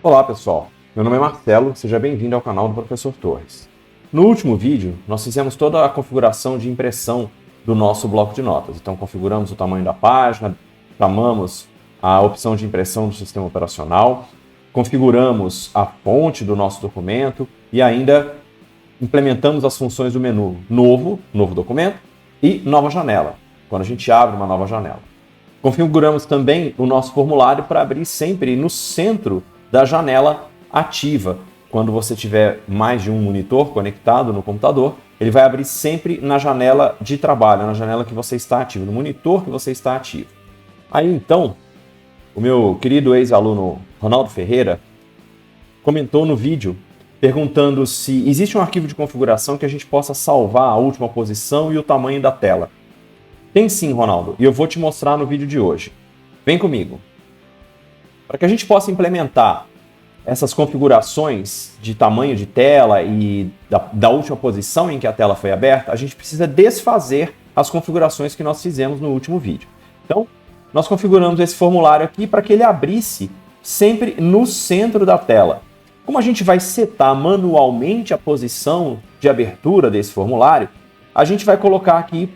Olá pessoal, meu nome é Marcelo, seja bem-vindo ao canal do Professor Torres. No último vídeo, nós fizemos toda a configuração de impressão do nosso bloco de notas. Então configuramos o tamanho da página, chamamos a opção de impressão do sistema operacional, configuramos a fonte do nosso documento e ainda implementamos as funções do menu novo documento e nova janela, quando a gente abre uma nova janela. Configuramos também o nosso formulário para abrir sempre no centro da janela ativa. Quando você tiver mais de um monitor conectado no computador, ele vai abrir sempre na janela de trabalho, na janela que você está ativo, no monitor que você está ativo. Aí então, o meu querido ex-aluno Ronaldo Ferreira comentou no vídeo perguntando se existe um arquivo de configuração que a gente possa salvar a última posição e o tamanho da tela. Tem sim, Ronaldo, e eu vou te mostrar no vídeo de hoje. Vem comigo. Para que a gente possa implementar essas configurações de tamanho de tela e da última posição em que a tela foi aberta, a gente precisa desfazer as configurações que nós fizemos no último vídeo. Então, nós configuramos esse formulário aqui para que ele abrisse sempre no centro da tela. Como a gente vai setar manualmente a posição de abertura desse formulário, a gente vai colocar aqui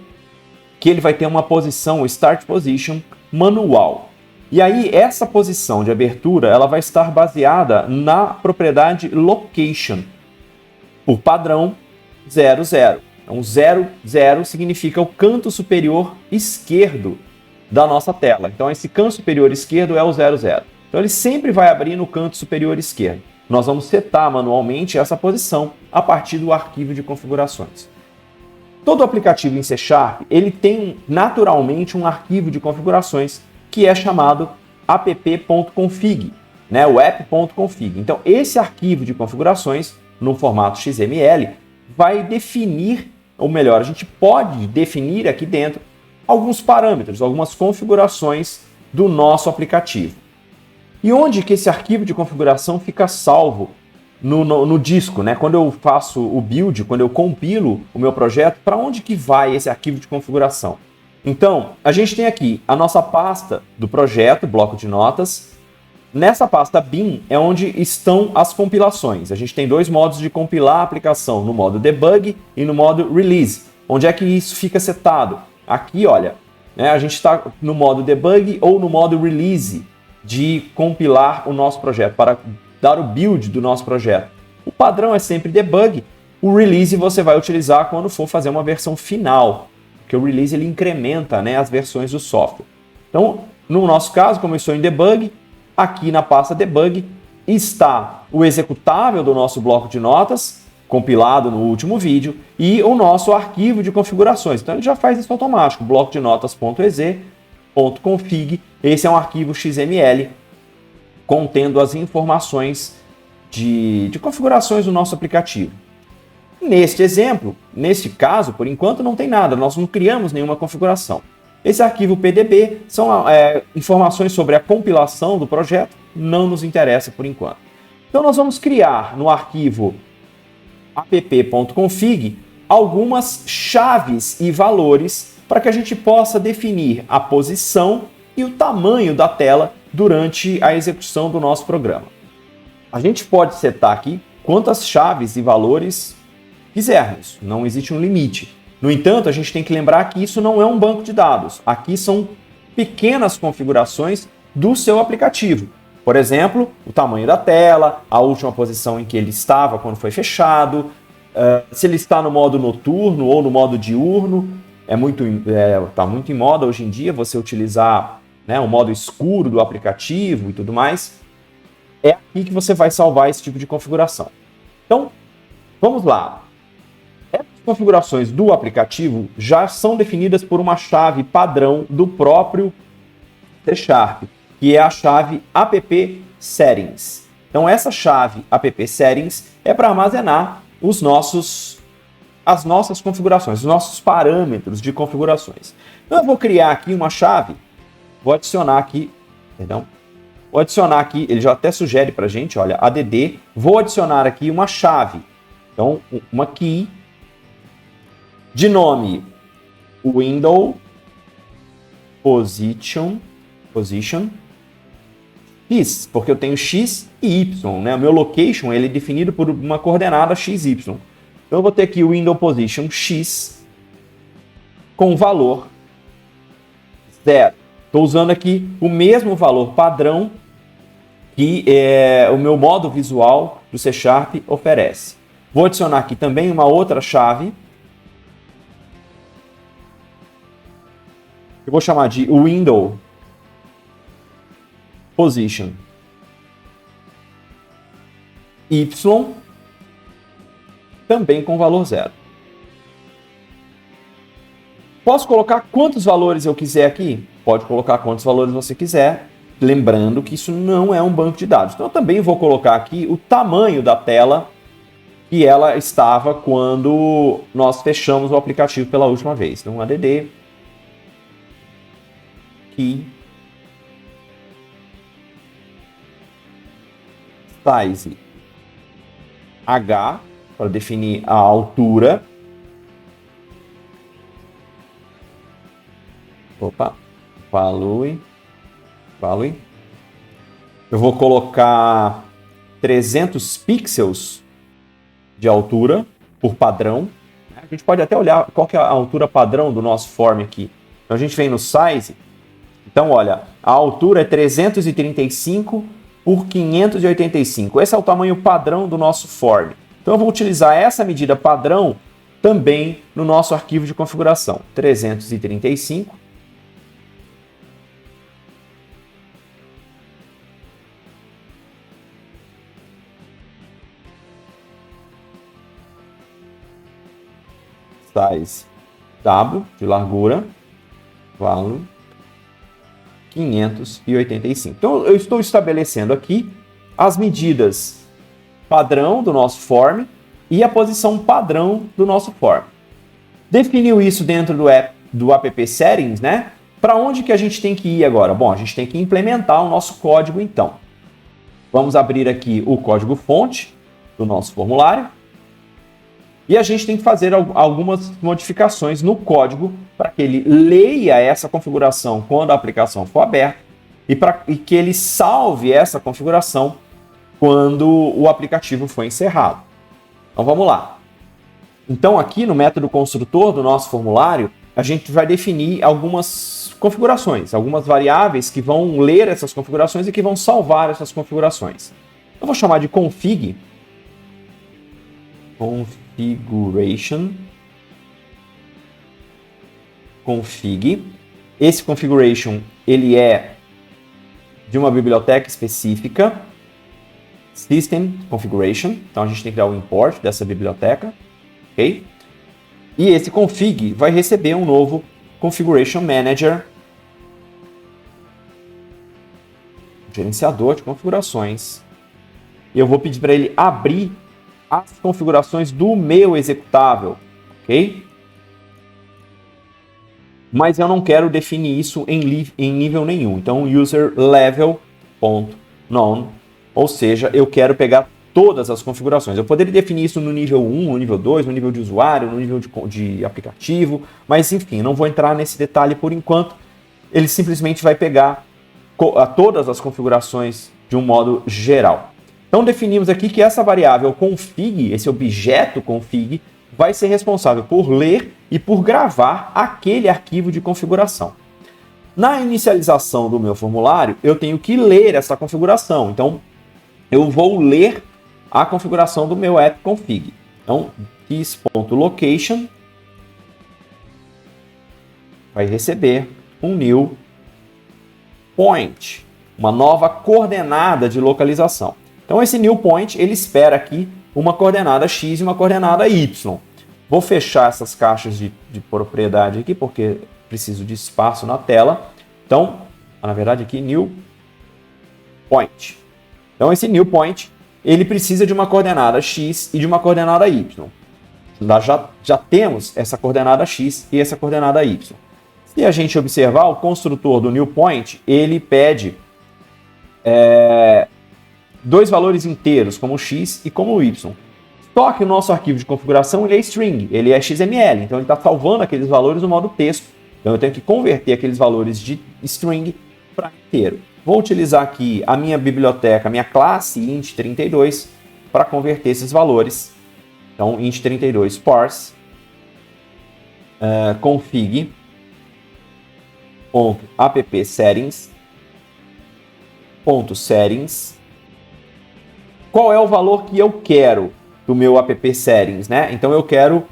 que ele vai ter uma posição, o Start Position, manual. E aí, essa posição de abertura ela vai estar baseada na propriedade Location, por padrão 00. Então, 00 significa o canto superior esquerdo da nossa tela. Então, esse canto superior esquerdo é o 00. Então, ele sempre vai abrir no canto superior esquerdo. Nós vamos setar manualmente essa posição a partir do arquivo de configurações. Todo aplicativo em C# ele tem naturalmente um arquivo de configurações que é chamado app.config, né, o app.config. Então, esse arquivo de configurações, no formato XML, vai definir, ou melhor, a gente pode definir aqui dentro alguns parâmetros, algumas configurações do nosso aplicativo. E onde que esse arquivo de configuração fica salvo? No disco, né? Quando eu faço o build, quando eu compilo o meu projeto, para onde que vai esse arquivo de configuração? Então, a gente tem aqui a nossa pasta do projeto, bloco de notas. Nessa pasta bin é onde estão as compilações. A gente tem dois modos de compilar a aplicação, no modo debug e no modo release. Onde é que isso fica setado? Aqui, olha, né, a gente está no modo debug ou no modo release de compilar o nosso projeto, para dar o build do nosso projeto. O padrão é sempre debug, o release você vai utilizar quando for fazer uma versão final, porque o release ele incrementa, né, as versões do software. Então, no nosso caso, como eu estou em debug, aqui na pasta debug está o executável do nosso bloco de notas, compilado no último vídeo, e o nosso arquivo de configurações. Então, ele já faz isso automático, bloco de notas.exe.config, esse é um arquivo XML, contendo as informações de configurações do nosso aplicativo. Neste exemplo, neste caso, por enquanto não tem nada, nós não criamos nenhuma configuração. Esse arquivo PDB são informações sobre a compilação do projeto, não nos interessa por enquanto. Então nós vamos criar no arquivo app.config algumas chaves e valores para que a gente possa definir a posição e o tamanho da tela durante a execução do nosso programa. A gente pode setar aqui quantas chaves e valores quisermos, não existe um limite. No entanto, a gente tem que lembrar que isso não é um banco de dados. Aqui são pequenas configurações do seu aplicativo. Por exemplo, o tamanho da tela, a última posição em que ele estava quando foi fechado, se ele está no modo noturno ou no modo diurno. Está muito em moda hoje em dia você utilizar, né, o modo escuro do aplicativo e tudo mais. É aqui que você vai salvar esse tipo de configuração. Então, vamos lá. Essas configurações do aplicativo já são definidas por uma chave padrão do próprio C#, que é a chave app settings. Então, essa chave app settings é para armazenar as nossas configurações, os nossos parâmetros de configurações. Então, eu vou criar aqui uma chave, vou adicionar aqui, ele já até sugere para a gente, olha, add, vou adicionar aqui uma chave, então, uma key, de nome window position x, porque eu tenho x e y, né? O meu location ele é definido por uma coordenada xy. Então eu vou ter aqui o window position x com valor 0. Estou usando aqui o mesmo valor padrão que o meu modo visual do C# oferece. Vou adicionar aqui também uma outra chave. Eu vou chamar de window position y, também com valor 0. Posso colocar quantos valores eu quiser aqui? Pode colocar quantos valores você quiser, lembrando que isso não é um banco de dados. Então eu também vou colocar aqui o tamanho da tela que ela estava quando nós fechamos o aplicativo pela última vez. Então add key size H para definir a altura. Value. Eu vou colocar 300 pixels de altura por padrão. A gente pode até olhar qual que é a altura padrão do nosso form aqui. Então a gente vem no size. Então olha, a altura é 335 por 585. Esse é o tamanho padrão do nosso form. Então eu vou utilizar essa medida padrão também no nosso arquivo de configuração. 335 size W de largura, value 585. Então, eu estou estabelecendo aqui as medidas padrão do nosso form e a posição padrão do nosso form. Definiu isso dentro do app settings, né? Para onde que a gente tem que ir agora? Bom, a gente tem que implementar o nosso código, então. Vamos abrir aqui o código fonte do nosso formulário. E a gente tem que fazer algumas modificações no código para que ele leia essa configuração quando a aplicação for aberta e que ele salve essa configuração quando o aplicativo for encerrado. Então vamos lá. Então aqui no método construtor do nosso formulário, a gente vai definir algumas configurações, algumas variáveis que vão ler essas configurações e que vão salvar essas configurações. Eu vou chamar de config. Config. Esse configuration ele é de uma biblioteca específica, System Configuration. Então a gente tem que dar o import dessa biblioteca, ok? E esse config vai receber um novo Configuration Manager, gerenciador de configurações. E eu vou pedir para ele abrir as configurações do meu executável, ok? Mas eu não quero definir isso em nível nenhum. Então, user level.none, ou seja, eu quero pegar todas as configurações. Eu poderia definir isso no nível 1, no nível 2, no nível de usuário, no nível de aplicativo, mas enfim, não vou entrar nesse detalhe por enquanto. Ele simplesmente vai pegar todas as configurações de um modo geral. Então definimos aqui que essa variável config, esse objeto config, vai ser responsável por ler e por gravar aquele arquivo de configuração. Na inicialização do meu formulário, eu tenho que ler essa configuração. Então eu vou ler a configuração do meu app config. Então this.location vai receber um new point, uma nova coordenada de localização. Então esse new point, ele espera aqui uma coordenada x e uma coordenada y. Vou fechar essas caixas de propriedade aqui, porque preciso de espaço na tela. Então, na verdade aqui, new point. Então esse new point, ele precisa de uma coordenada x e de uma coordenada y. Já temos essa coordenada x e essa coordenada y. Se a gente observar, o construtor do new point, ele pede dois valores inteiros, como x e como y. Só que o nosso arquivo de configuração ele é string, ele é XML, então ele está salvando aqueles valores no modo texto. Então eu tenho que converter aqueles valores de string para inteiro. vou utilizar aqui a minha biblioteca, a minha classe int32 para converter esses valores. Então, int32 parse config.app settings. Qual é o valor que eu quero do meu app settings, né? Então eu quero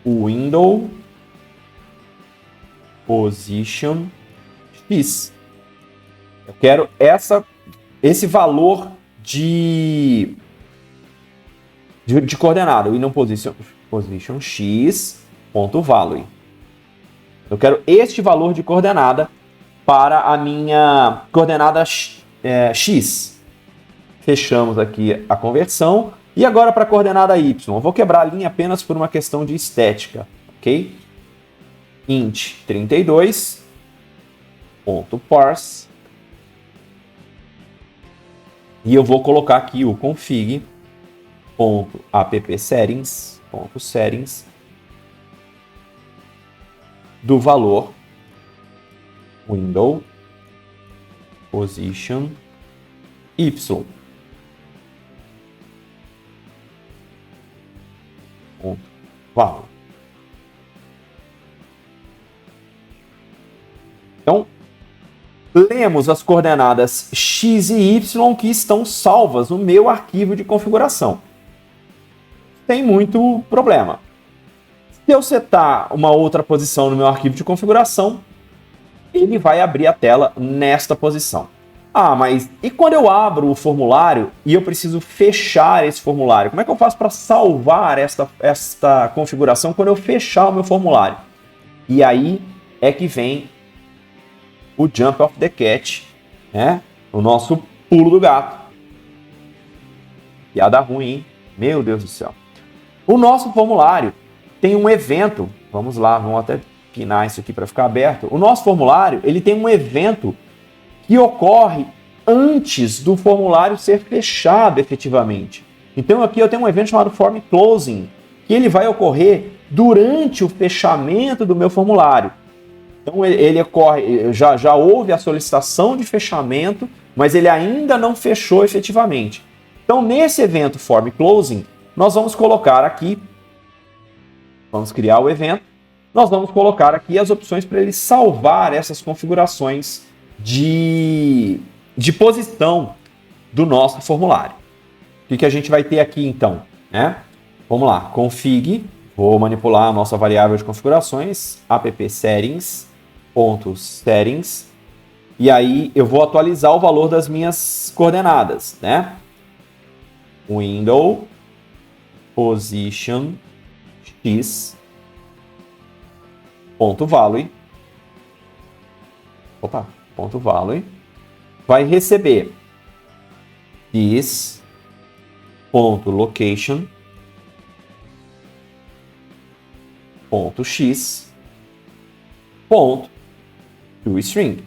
o window position x. Eu quero esse valor de coordenada, window position x ponto value. Eu quero este valor de coordenada para a minha coordenada x. Fechamos aqui a conversão. E agora para a coordenada y. Eu vou quebrar a linha apenas por uma questão de estética. Ok? int32.parse. E eu vou colocar aqui o config.app settings do valor window position y. Value. Então, lemos as coordenadas x e y que estão salvas no meu arquivo de configuração. Tem muito problema. Se eu setar uma outra posição no meu arquivo de configuração, ele vai abrir a tela nesta posição. Ah, mas e quando eu abro o formulário e eu preciso fechar esse formulário? Como é que eu faço para salvar esta configuração quando eu fechar o meu formulário? E aí é que vem o jump of the cat, né? O nosso pulo do gato. Piada ruim, hein? Meu Deus do céu. O nosso formulário tem um evento. Vamos lá, vamos até pinar isso aqui para ficar aberto. O nosso formulário ele tem um evento que ocorre antes do formulário ser fechado efetivamente. Então aqui eu tenho um evento chamado form closing, que ele vai ocorrer durante o fechamento do meu formulário. Então ele ocorre, já houve a solicitação de fechamento, mas ele ainda não fechou efetivamente. Então nesse evento form closing, nós vamos colocar aqui, vamos criar o evento, nós vamos colocar aqui as opções para ele salvar essas configurações de posição do nosso formulário. O que a gente vai ter aqui então? Né? Vamos lá, config, vou manipular a nossa variável de configurações, app settings, e aí eu vou atualizar o valor das minhas coordenadas, né? Window position x ponto value, ponto value, vai receber this ponto location ponto x ponto toString,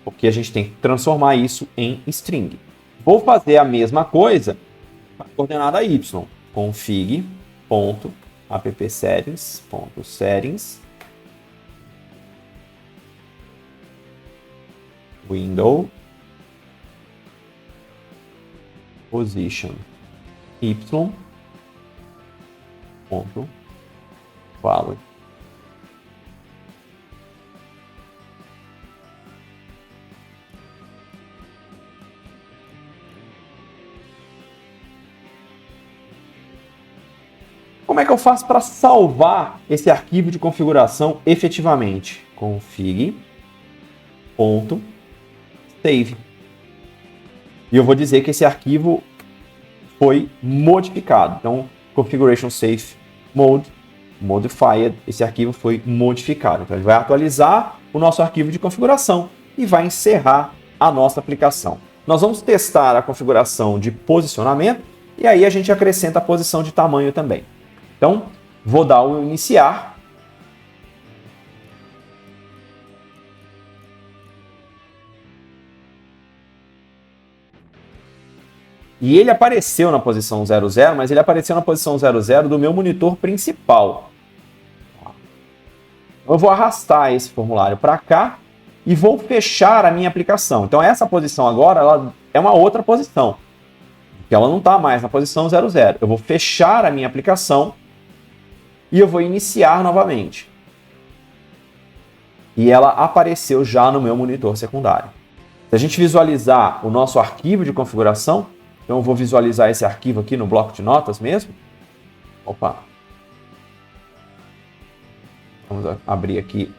porque a gente tem que transformar isso em string. Vou fazer a mesma coisa para a coordenada y, config ponto app settings ponto settings window position y ponto value. Como é que eu faço para salvar esse arquivo de configuração efetivamente? Config ponto save. E eu vou dizer que esse arquivo foi modificado. Então, configuration safe mode, modified, esse arquivo foi modificado. Então, ele vai atualizar o nosso arquivo de configuração e vai encerrar a nossa aplicação. Nós vamos testar a configuração de posicionamento e aí a gente acrescenta a posição de tamanho também. Então, vou dar o iniciar. E ele apareceu na posição 00, mas ele apareceu na posição 00 do meu monitor principal. Eu vou arrastar esse formulário para cá e vou fechar a minha aplicação. Então essa posição agora ela é uma outra posição, porque ela não está mais na posição 00. Eu vou fechar a minha aplicação e eu vou iniciar novamente. E ela apareceu já no meu monitor secundário. Se a gente visualizar o nosso arquivo de configuração, então eu vou visualizar esse arquivo aqui no bloco de notas mesmo. Opa! Vamos abrir aqui.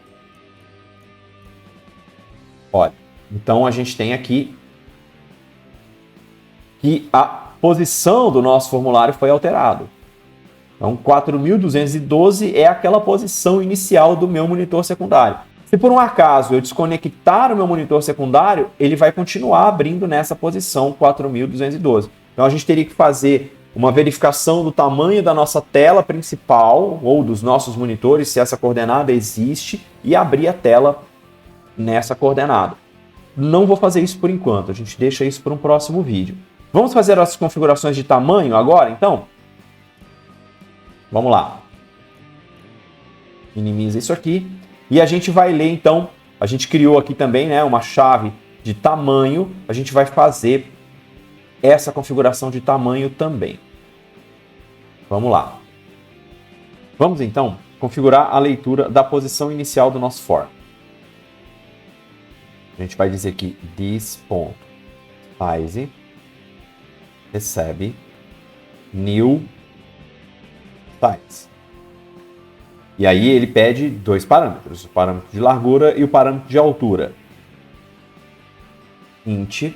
Olha, então a gente tem aqui que a posição do nosso formulário foi alterada. Então 4.212 é aquela posição inicial do meu monitor secundário. Se por um acaso eu desconectar o meu monitor secundário, ele vai continuar abrindo nessa posição 4.212. Então a gente teria que fazer uma verificação do tamanho da nossa tela principal ou dos nossos monitores, se essa coordenada existe, e abrir a tela nessa coordenada. Não vou fazer isso por enquanto, a gente deixa isso para um próximo vídeo. Vamos fazer as configurações de tamanho agora, então? Vamos lá. Minimiza isso aqui. E a gente vai ler, então, a gente criou aqui também, né, uma chave de tamanho, a gente vai fazer essa configuração de tamanho também. Vamos lá. Vamos, então, configurar a leitura da posição inicial do nosso for. A gente vai dizer aqui this.size recebe new size. E aí ele pede dois parâmetros, o parâmetro de largura e o parâmetro de altura. Int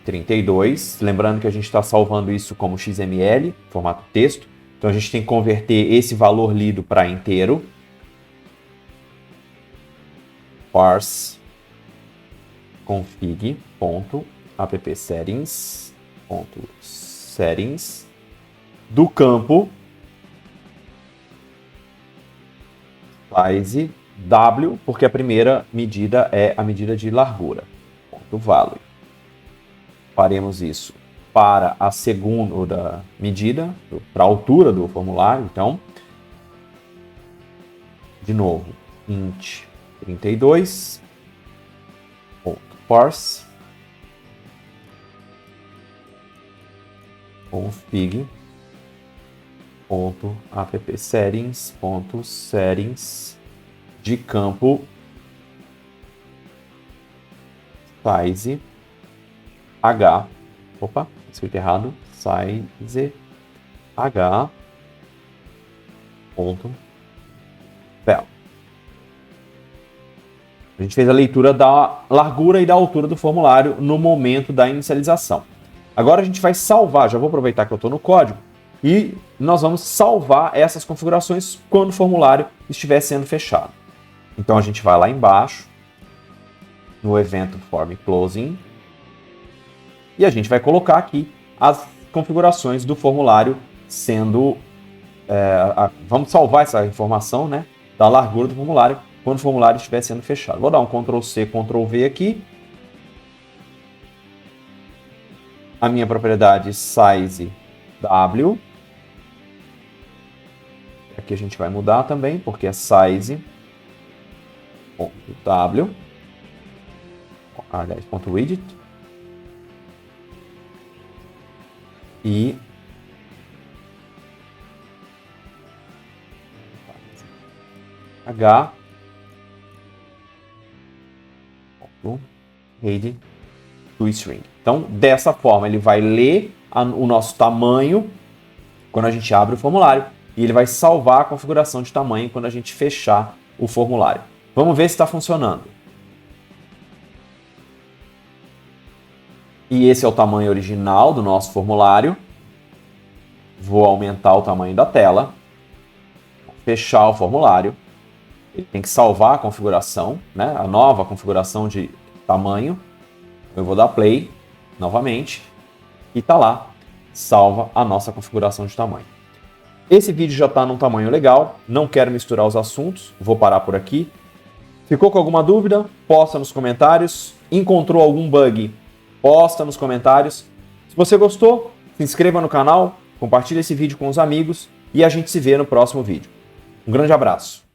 32, lembrando que a gente está salvando isso como XML, formato texto, então a gente tem que converter esse valor lido para inteiro. Parse config.appsettings do campo size W, porque a primeira medida é a medida de largura, ponto value. Faremos isso para a segunda medida, para a altura do formulário, então, de novo, int 32, ponto parse, config.appsettings.settings de campo size h, opa, escrito errado, size h ponto val. A gente fez a leitura da largura e da altura do formulário no momento da inicialização. Agora a gente vai salvar, já vou aproveitar que eu estou no código, e nós vamos salvar essas configurações quando o formulário estiver sendo fechado. Então a gente vai lá embaixo, no evento form closing, e a gente vai colocar aqui as configurações do formulário sendo... vamos salvar essa informação, né, da largura do formulário quando o formulário estiver sendo fechado. Vou dar um Ctrl+C, Ctrl+V aqui. A minha propriedade size W. Aqui a gente vai mudar também, porque é size.w. Aliás, .widget. E h head to string. Então, dessa forma, ele vai ler o nosso tamanho quando a gente abre o formulário e ele vai salvar a configuração de tamanho quando a gente fechar o formulário. Vamos ver se está funcionando. E esse é o tamanho original do nosso formulário. Vou aumentar o tamanho da tela, fechar o formulário. Ele tem que salvar a configuração, né? A nova configuração de tamanho. Eu vou dar play novamente e está lá, salva a nossa configuração de tamanho. Esse vídeo já está num tamanho legal, não quero misturar os assuntos, vou parar por aqui. Ficou com alguma dúvida? Posta nos comentários. Encontrou algum bug? Posta nos comentários. Se você gostou, se inscreva no canal, compartilhe esse vídeo com os amigos e a gente se vê no próximo vídeo. Um grande abraço!